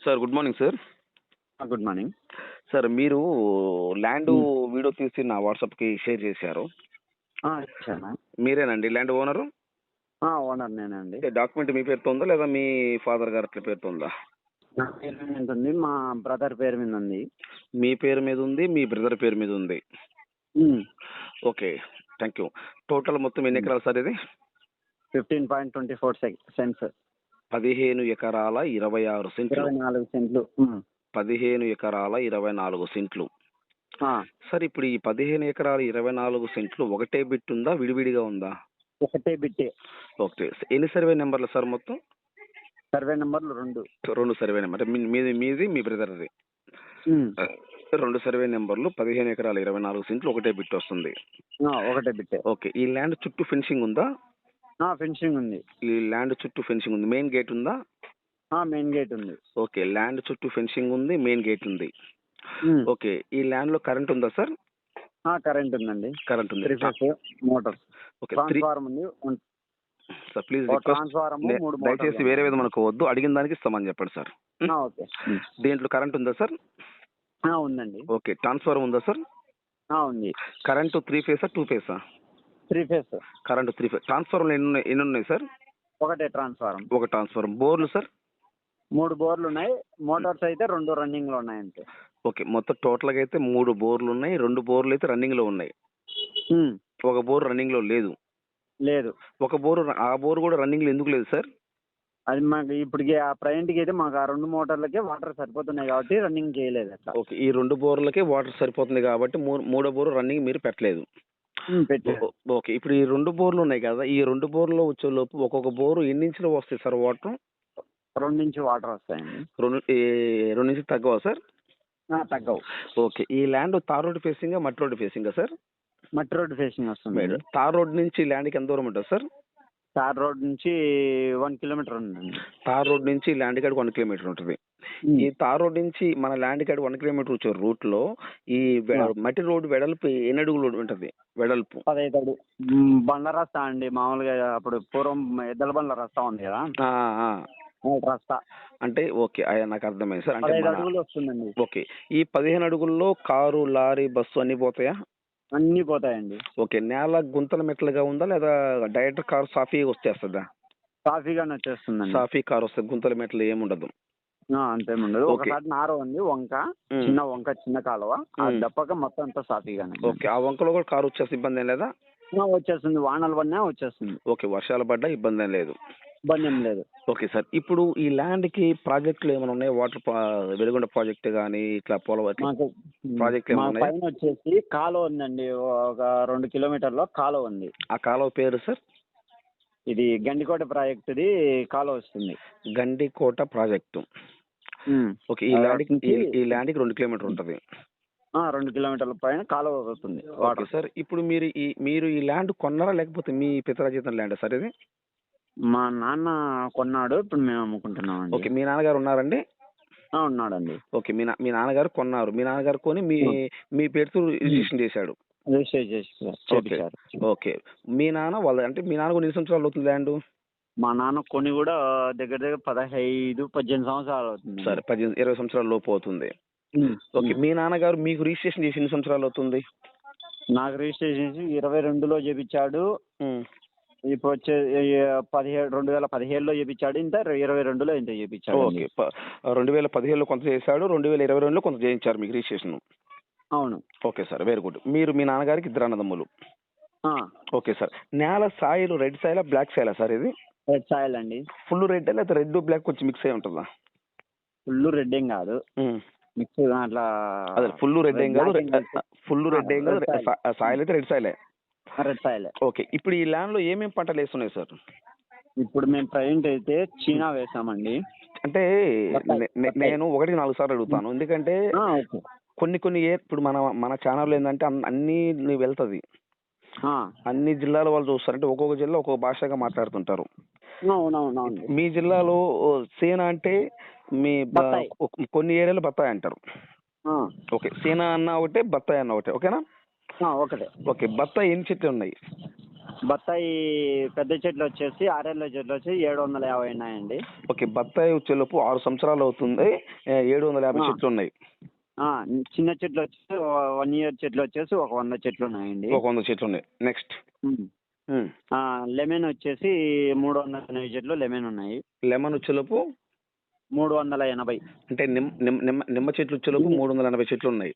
Sir good morning sir. Good morning. Sir మీరు land హ్మ్. Video తీసి నా వాట్సాప్‌కి షేర్ చేశారు. ఇచ్చాను. మీరేనండి ల్యాండ్ ఓనరు? ఓనర్ నేనండి. అంటే డాక్యుమెంట్ మీ పేరుతో ఉందా? లేదా మీ ఫాదర్ గారి అట్ల పేరుతో ఉందా? నా పేరు మీద ఉంటుంది. మా బ్రదర్ పేరు మీద ఉంది. మీ పేరు మీద ఉంది. మీ బ్రదర్ పేరు మీద ఉంది. హ్మ్. ఓకే. Thank you. టోటల్ మొత్తం ఎన్ని ఎకరాలు సార్ ఇది? 15.24 సెంట్స్. 15 ఎకరాల 26 సెంట్లు. 24 సెంట్లు. 15 ఎకరాల 24 సెంట్లు. ఆ! సార్ ఇప్పుడు ఈ 15 ఎకరాల 24 సెంట్లు ఒకటే బిట్ ఉందా? విడివిడిగా ఉందా? ఒకటే బిట్టే. ఓకే. ఎన్ని సర్వే నెంబర్లు సార్ మొత్తం? సర్వే నంబర్లు 2. 2 సర్వే నెంబర్. అంటే మీది మీ బ్రదర్‌ది. హ్మ్. 2 సర్వే నెంబర్లు 15 ఎకరాల 24 సెంట్లు ఒకటే బిట్ వస్తుంది. ఒకటే బిట్టే. ఓకే. ఈ ల్యాండ్ చుట్టూ ఫెన్సింగ్ ఉందా? ఫెన్సింగ్ ఉంది. ఈ ల్యాండ్ చుట్టూ ఫెన్సింగ్ ఉంది. మెయిన్ గేట్ ఉందా? మెయిన్ గేట్ ఉంది. ఓకే. ల్యాండ్ చుట్టూ ఫెన్సింగ్ ఉంది. మెయిన్ గేట్ ఉంది. హ్మ్. ఓకే. ఈ ల్యాండ్‌లో కరెంట్ ఉందా సార్? కరెంట్ ఉందండి. కరెంట్ ఉంది. 3 ఫేస్ మోటార్. ఓకే. ట్రాన్స్‌ఫార్మర్ ఉంది. సార్ ప్లీజ్ ఓ రిక్వెస్ట్ ట్రాన్స్‌ఫార్మర్ 3 మోటార్లు. దయచేసి వేరే విధంగా అనుకోవద్దు. అడిగిన దానికి ఇస్తామని చెప్పండి సార్. ఓకే. దీంట్లో కరెంట్ ఉందా సార్? ఉందండి. ఓకే. ట్రాన్స్‌ఫార్మర్ ఉందా సార్? ఉంది. కరెంట్ 3 ఫేసా? 2 ఫేసా? 3 ఫేస్. Current 3 face. ట్రాన్స్‌ఫార్మర్‌లు ఎన్నున్నాయి సార్? ఒకటే ట్రాన్స్‌ఫార్మర్. ఒక ట్రాన్స్‌ఫార్మర్. బోర్లు సార్? 3 బోర్లు ఉన్నాయి. మోటార్స్ అయితే 2 రన్నింగ్ లో ఉన్నాయి అంతే. ఓకే. మొత్తం టోటల్‌గా అయితే 3 బోర్లు ఉన్నాయి. 2 బోర్లు అయితే రన్నింగ్‌లో ఉన్నాయి. ఒక బోర్ రన్నింగ్‌లో లేదు. లేదు. ఒక బోర్ ఆ బోర్ కూడా రన్నింగ్‌లో ఎందుకు లేదు సార్? అది మాకు ఇప్పటికి ఆ ప్రజెంట్‌కి అయితే మాకు ఆ 2 మోటార్లకే వాటర్ సరిపోతున్నాయి కాబట్టి రన్నింగ్ చేయలేదు అట్లా. ఓకే. ఈ 2 బోర్లకే వాటర్ సరిపోతుంది కాబట్టి మూడో బోర్ రన్నింగ్ మీరు పెట్టలేదు. పెట్టారు. ఓకే. ఇప్పుడు ఈ 2 బోర్లు ఉన్నాయి కదా! ఈ 2 బోర్‌లో వచ్చేలోపు ఒక్కొక్క బోరు ఎన్ని ఇంచులు వస్తాయి సార్ వాటరు? 2 నుంచి వాటర్ వస్తాయండి. 2 నుంచి తగ్గవా సార్? తగ్గవు. ఓకే. ఈ ల్యాండ్ తార్ రోడ్ ఫేసింగా? మట్టి రోడ్ ఫేసింగా సార్? మట్టి రోడ్ ఫేసింగ్ వస్తుంది. తార్ రోడ్ నుంచి ల్యాండ్‌కి ఎంత దూరం ఉంటుంది సార్? తార్ రోడ్ నుంచి 1 కిలోమీటర్ ఉందండి. తార్ రోడ్ నుంచి ల్యాండ్ కాడికి 1 కిలోమీటర్ ఉంటుంది. ఈ తార్ రోడ్ నుంచి మన ల్యాండ్ కాడికి 1 కిలోమీటర్ వచ్చే రూట్‌లో ఈ మట్టి రోడ్ వెడల్పు ఎన్ని అడుగులు ఉంటది? వెడల్పు 15 అడుగులు. బండ్ల రస్తా అండి. మామూలుగా అప్పుడు పూర్వం ఎద్దుల బండ్ల రస్తా ఉంది కదా! రస్తా. అంటే ఓకే. నాకు అర్థమైంది సార్. అంటే 15 అడుగులు వస్తుందండి. ఓకే. ఈ 15 అడుగుల్లో కారు, లారీ, బస్సు అన్నీ పోతాయా? అన్నీ పోతాయండి. ఓకే. నేల గుంతల మెట్లుగా ఉందా? లేదా డైరెక్ట్ కారు సాఫీగా వచ్చేస్తదా? సాఫీగానే వచ్చేస్తుందండి. సాఫీ కారు వస్తది. గుంతల మెట్లు ఏముండదు. అంతేముండదు. ఓకే. ఒకసారి నార ఉంది వంక. చిన్న వంక, చిన్న కాలువ. అది తప్పక మొత్తం అంతా సాఫీగానే. ఓకే. ఆ వంకలో కూడా కారు వచ్చేస్తే ఇబ్బంది ఏం లేదా? వచ్చేస్తుంది. వానలు పడినా వచ్చేస్తుంది. ఓకే. వర్షాలు పడ్డా ఇబ్బంది ఏం లేదు. ఇబ్బంది ఏం లేదు. Okay sir. ఇప్పుడు ఈ ల్యాండ్‌కి ప్రాజెక్టులు ఏమైనా ఉన్నాయా? వెలుగొండ ప్రాజెక్ట్ గాని ఇట్లా మాకు ప్రాజెక్టులు మా ఏమైనా ఉన్నాయా? పైన వచ్చేసి కాలువ ఉందండి. ఒక 2 కిలోమీటర్లో కాలువ ఉంది. ఆ కాలువ పేరు సార్? ఇది గండికోట ప్రాజెక్టుది కాలువ వస్తుంది. గండికోట ప్రాజెక్టు. ఓకే. ఈ ల్యాండ్‌కి 2 కిలోమీటర్లు ఉంటది. 2 కిలోమీటర్ల పైన కాలువ వస్తుంది. Okay sir. ఇప్పుడు మీరు ఈ ల్యాండ్ కొన్నారా? లేకపోతే మీ పితరాజితం ల్యాండా సార్ ఇది? మా నాన్న కొన్నాడు. ఇప్పుడు మేము అమ్ముకుంటున్నామండి. ఓకే. మీ నాన్నగారు ఉన్నారండి? ఉన్నాడండి. ఓకే. మీ నాన్నగారు కొన్నారు. మీ నాన్నగారు కొని మీ పేరుతో రిజిస్ట్రేషన్ చేశాడు. రిజిస్టర్ చేశారు. ఓకే. మీ నాన్న అంటే మీ నాన్న ఎన్ని సంవత్సరాలు అవుతుంది ల్యాండ్? మా నాన్న కొని కూడా దగ్గర దగ్గర 15, 18 సంవత్సరాలు అవుతుంది. సరే 18, 20 సంవత్సరాల లోపు అవుతుంది. ఓకే. మీ నాన్నగారు మీకు రిజిస్ట్రేషన్ చేసి ఎన్ని సంవత్సరాలు అవుతుంది? నాకు రిజిస్ట్రేషన్ చేసి 22లో చేపించాడు. ఇప్పుడు వచ్చే 2017లో చేపించాడు. ఇంత 22లో ఇంత చేపించాడు. ఓకే. 2015లో కొంత చేశాడు. 2022లో కొంత చేయించారు మీకు రిజిస్ట్రేషన్. అవును. Okay sir. Very good. మీ నాన్నగారికి 2 అన్నదమ్ములు. Okay sir. నేల సాయిల్ రెడ్ సాయిలా? బ్లాక్ సాయిలా సార్ ఇది? రెడ్ సాయిల్ అండి. ఫుల్ రెడ్ లేదా రెడ్ బ్లాక్ కొంచెం మిక్స్ అయి ఉంటుందా? ఫుల్ రెడ్ ఏం కాదు. మిక్స్ అట్లా. అదే ఫుల్ రెడ్ ఏం కాదు. సాయిల్ అయితే రెడ్ సాయిలే. రెడ్ సాయిలే. ఓకే. ఇప్పుడు ఈ ల్యాండ్ లో ఏమేమి పంటలు వేస్తున్నాయి సార్? ఇప్పుడు మేము ప్రజెంట్ అయితే చీనా వేసామండి. అంటే నేను 1-4 సార్లు అడుగుతాను. ఎందుకంటే కొన్ని ఇప్పుడు మన ఛానల్ ఏంటంటే అన్ని వెళ్తుంది. అన్ని జిల్లాల వాళ్ళు చూస్తారు. అంటే ఒక్కొక్క జిల్లా ఒక్కొక్క భాషగా మాట్లాడుతుంటారు. మీ జిల్లాలో సేన అంటే కొన్ని ఏరియాలో బత్తాయి అంటారు. ఓకే. సేన అన్న ఒకటే, బత్తాయి అన్న ఒకటే. ఓకేనా? ఒకటే. ఓకే. బత్తాయి ఎన్ని చెట్లు ఉన్నాయి? బత్తాయి పెద్ద చెట్లు వచ్చేసి 6 చెట్లు వచ్చి 750 ఉన్నాయండి. ఓకే, బత్తాయి వచ్చేలోపు 6 సంవత్సరాలు అవుతుంది, 750 చెట్లు ఉన్నాయి. చిన్న చెట్లు వచ్చేసి 1 ఇయర్ చెట్లు వచ్చేసి ఒక 100 చెట్లు ఉన్నాయండి. ఒక 100 చెట్లు ఉన్నాయి. నెక్స్ట్ లెమన్ వచ్చేసి 380 చెట్లు లెమన్ ఉన్నాయి. లెమన్ వచ్చేలోపు 380. అంటే నిమ్మ చెట్లు వచ్చేలోపు 380 చెట్లు ఉన్నాయి.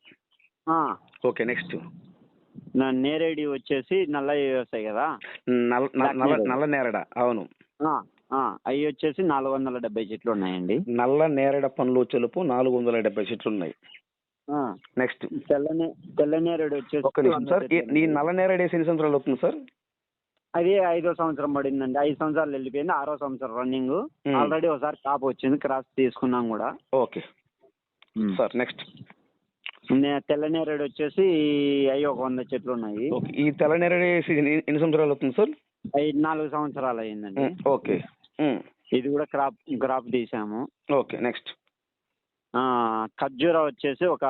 ఓకే, నెక్స్ట్ నేరేడి వచ్చేసి నల్లవి వస్తాయి కదా, నల్ల నేరడ. అవును, అవి వచ్చేసి 470 చెట్లు ఉన్నాయండి. నల్ల నేరడ పండ్లు వచ్చేలోపు 470 చెట్లు ఉన్నాయి. నెక్స్ట్ తెల్ల నేరేడు వచ్చేసి ఒక్క నిమిషం సార్, ఈ నల్ల నేరేడు వేసి ఎన్ని సంవత్సరాలు అవుతుంది సార్? అది 5వ సంవత్సరం పడిందండి. 5 సంవత్సరాలు వెళ్ళిపోయింది, 6వ సంవత్సరం రన్నింగ్. ఆల్రెడీ ఒకసారి కాపు వచ్చింది, క్రాస్ తీసుకున్నాం కూడా. ఓకే సార్, నెక్స్ట్ తెల్ల నేరేడు వచ్చేసి అవి ఒక 100 చెట్లు ఉన్నాయి. ఈ తెల్ల నేరేడు వేసి ఎన్ని సంవత్సరాలు అవుతుంది సార్? 4 సంవత్సరాలు అయ్యిందండి. ఓకే, ఇది కూడా క్రాప్ తీసాము. ఓకే, నెక్స్ట్ ఖర్జూరా వచ్చేసి ఒక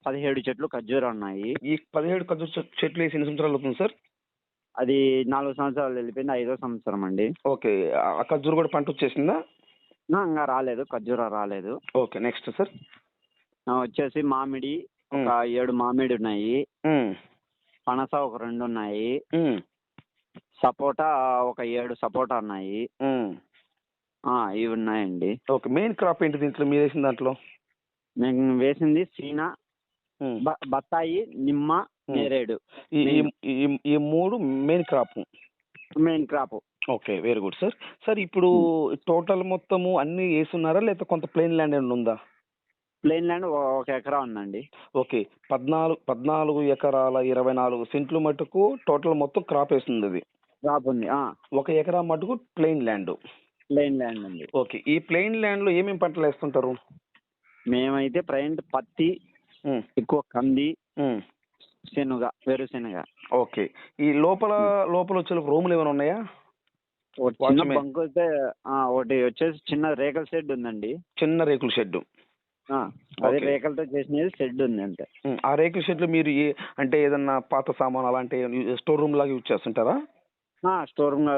17 చెట్లు ఖర్జూరా ఉన్నాయి. ఈ 17 ఖర్జూర చెట్లు వేసి ఎన్ని సంవత్సరాలు అవుతుంది సార్? అది 4 సంవత్సరాలు వెళ్ళిపోయింది, 5వ సంవత్సరం అండి. ఓకే, ఆ ఖర్జూర కూడా పంట వచ్చేసిందా? ఇంకా రాలేదు, ఖర్జూరా రాలేదు. ఓకే, నెక్స్ట్ సార్ వచ్చేసి మామిడి ఒక 7 మామిడి ఉన్నాయి. పనస ఒక 2 ఉన్నాయి. సపోటా ఒక 7 సపోటా ఉన్నాయి. ఇవి ఉన్నాయండి. ఓకే, మెయిన్ క్రాప్ ఏంటి దీంట్లో మీరు వేసిన దాంట్లో? మేము వేసింది సీనా, బత్తాయి, నిమ్మ, నేరేడు. ఈ 3 main crop. Okay, very good sir. Sir ఇప్పుడు టోటల్ మొత్తము అన్ని వేస్తున్నారా లేదా కొంత ప్లెయిన్ ల్యాండ్ ఏమైనా ఉందా? ప్లెయిన్ ల్యాండ్ 1 ఎకరా ఉందండి. ఓకే, 14 ఎకరాల 24 సెంట్లు మటుకు టోటల్ మొత్తం క్రాప్ వేస్తుంది. అది క్రాప్ ఉంది. 1 ఎకరా మటుకు ప్లెయిన్ ల్యాండ్ ఉంది. ఓకే, ఈ ప్లెయిన్ ల్యాండ్ లో ఏమేమి పంటలు వేస్తుంటారు? మేమైతే ప్రజెంట్ పత్తి, ఎక్కువ కంది, వేరుశెనగ. ఓకే, ఈ లోపల వచ్చే రూములు ఏమైనా ఉన్నాయా? చిన్న బంకు అయితే ఒకటి వచ్చేసి చిన్న రేకుల షెడ్ ఉందండి. చిన్న రేకుల షెడ్, అదే రేకులతో చేసిన షెడ్ ఉంది అంతే. ఆ రేకుల షెడ్ లో మీరు అంటే ఏదన్నా పాత సామాన్ అలాంటి స్టోర్ రూమ్ లాగా యూజ్ చేస్తుంటారా? స్టోర్ రూమ్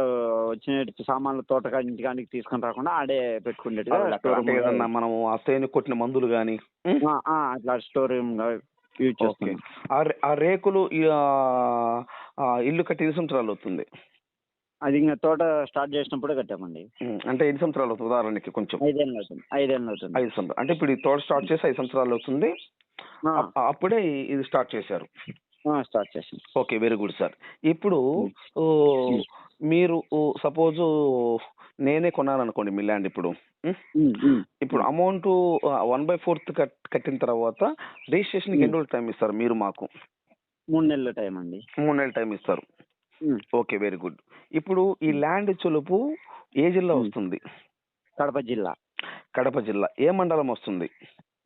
వచ్చిన సామాన్లు తోటకాడి ఇంటికాడికి తీసుకొని రాకుండా ఆడే పెట్టుకునేట్టుగా ఏదన్నా మనం అసైన్ కొట్టిన మందులు కానీ అట్లా స్టోర్ రూమ్ యూజ్ చేస్తాం. ఆ రేకులు ఇల్లు కట్టి ఎన్ని సంవత్సరాలు అవుతుంది? అది ఇంకా తోట స్టార్ట్ చేసినప్పుడే కట్టామండి. అంటే ఎన్ని సంవత్సరాలు అవుతుంది? ఉదాహరణకి కొంచెం 5 ఏళ్ళు అవుతుంది. 5 సంవత్సరాలు. అంటే ఇప్పుడు ఈ తోట స్టార్ట్ చేసి 5 సంవత్సరాలు అవుతుంది, అప్పుడే ఇది స్టార్ట్ చేశారు. Okay, very good sir. ఇప్పుడు మీరు సపోజ్ నేనే కొన్నాను అనుకోండి మీ ల్యాండ్. ఇప్పుడు అమౌంట్ 1/4 కట్టిన తర్వాత రిజిస్ట్రేషన్కి ఎన్ని రోజులు టైం ఇస్తారు మీరు మాకు? 3 నెలల టైం అండి. 3 నెలల టైం ఇస్తారు. Okay, very good. ఇప్పుడు ఈ ల్యాండ్ చులుపు ఏ జిల్లా వస్తుంది? కడప జిల్లా. ఏ మండలం వస్తుంది?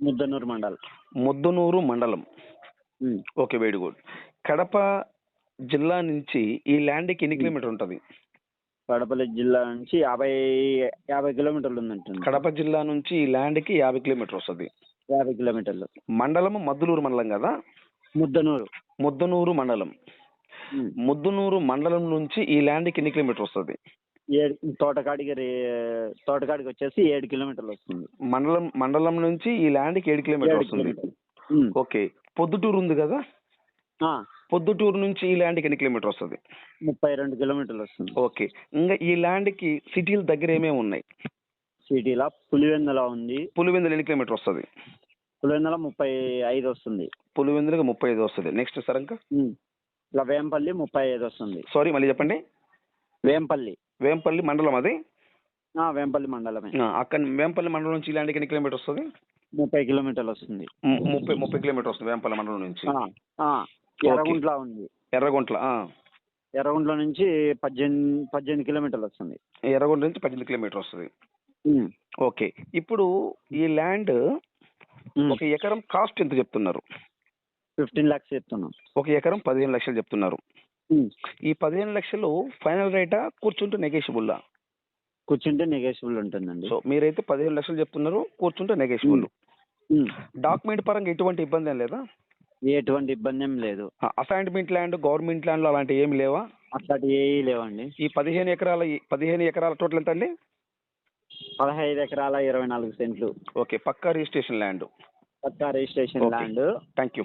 ముద్దనూరు మండలం. Okay, very good. కడప జిల్లా నుంచి ఈ ల్యాండ్కి ఎన్ని కిలోమీటర్ ఉంటుంది? కడప జిల్లా నుంచి 50 కిలోమీటర్లు ఉందండి. కడప జిల్లా నుంచి ఈ ల్యాండ్కి 50 కిలోమీటర్ వస్తుంది. 50 కిలోమీటర్లు. మండలం మద్దులూరు మండలం కదా? ముద్దనూరు మండలం. ముద్దనూరు మండలం నుంచి ఈ ల్యాండ్కి ఎన్ని కిలోమీటర్ వస్తుంది? తోటకాడికి వచ్చేసి 7 కిలోమీటర్లు వస్తుంది. మండలం నుంచి ఈ ల్యాండ్కి 7 కిలోమీటర్ వస్తుంది. ఓకే, పొద్దుటూరు ఉంది కదా? పొద్దుటూరు నుంచి ఈ ల్యాండ్కి ఎన్ని కిలోమీటర్ వస్తుంది? 32 కిలోమీటర్లు వస్తుంది. ఓకే, ఇంకా ఈ ల్యాండ్కి సిటీల దగ్గర ఏమేమి ఉన్నాయి? సిటీలో పులివెందుల ఉంది. పులివెందుల ఎన్ని కిలోమీటర్ వస్తుంది? పులివెందుల 35 వస్తుంది. పులివెందులకి 35 వస్తుంది. నెక్స్ట్ సార్ ఇంకా ఇలా వేంపల్లి 35 వస్తుంది. సారీ, మళ్ళీ చెప్పండి. వేంపల్లి మండలం అది? వేంపల్లి మండలమే. అక్కడ వేంపల్లి మండలం నుంచి ల్యాండ్కి ఎన్ని కిలోమీటర్ వస్తుంది? 30 కిలోమీటర్లు వస్తుంది. 30 కిలోమీటర్ వస్తుంది వేంపల్లి మండలం నుంచి. ఎర్రగుంట్ల ఉంది. ఎర్రగుంట్ల నుంచి 18 కిలోమీటర్లు వస్తుంది. ఎర్రగుంట్ల నుంచి 18 కిలోమీటర్ వస్తుంది. ఓకే, ఇప్పుడు ఈ ల్యాండ్ 1 ఎకరం కాస్ట్ ఎంత చెప్తున్నారు? 15 lakhs చెప్తున్నాం. 1 ఎకరం 15 లక్షలు చెప్తున్నారు. ఈ 15 లక్షలు ఫైనల్ రేటా కూర్చుంటే నెగోషియబుల్లా? కూర్చుంటే నెగోషియబుల్ ఉంటుందండి. సో మీరైతే 15 లక్షలు చెప్తున్నారు, కూర్చుంటే నెగోషియబుల్. డాక్యుమెంట్ పరంగా ఎటువంటి ఇబ్బంది ఏం లేదా? ఎటువంటి ఇబ్బంది ఏం లేదు. అసైన్మెంట్ ల్యాండ్, గవర్నమెంట్ ల్యాండ్ అలాంటివి ఏమి లేవా? అట్లాంటి ఏవి లేవండి. ఈ 15 ఎకరాల టోటల్ ఎంత అండి? 15 ఎకరాల 24 సెంట్లు. ఓకే, పక్కా రిజిస్ట్రేషన్ ల్యాండ్. పక్కా రిజిస్ట్రేషన్ ల్యాండ్. Thank you.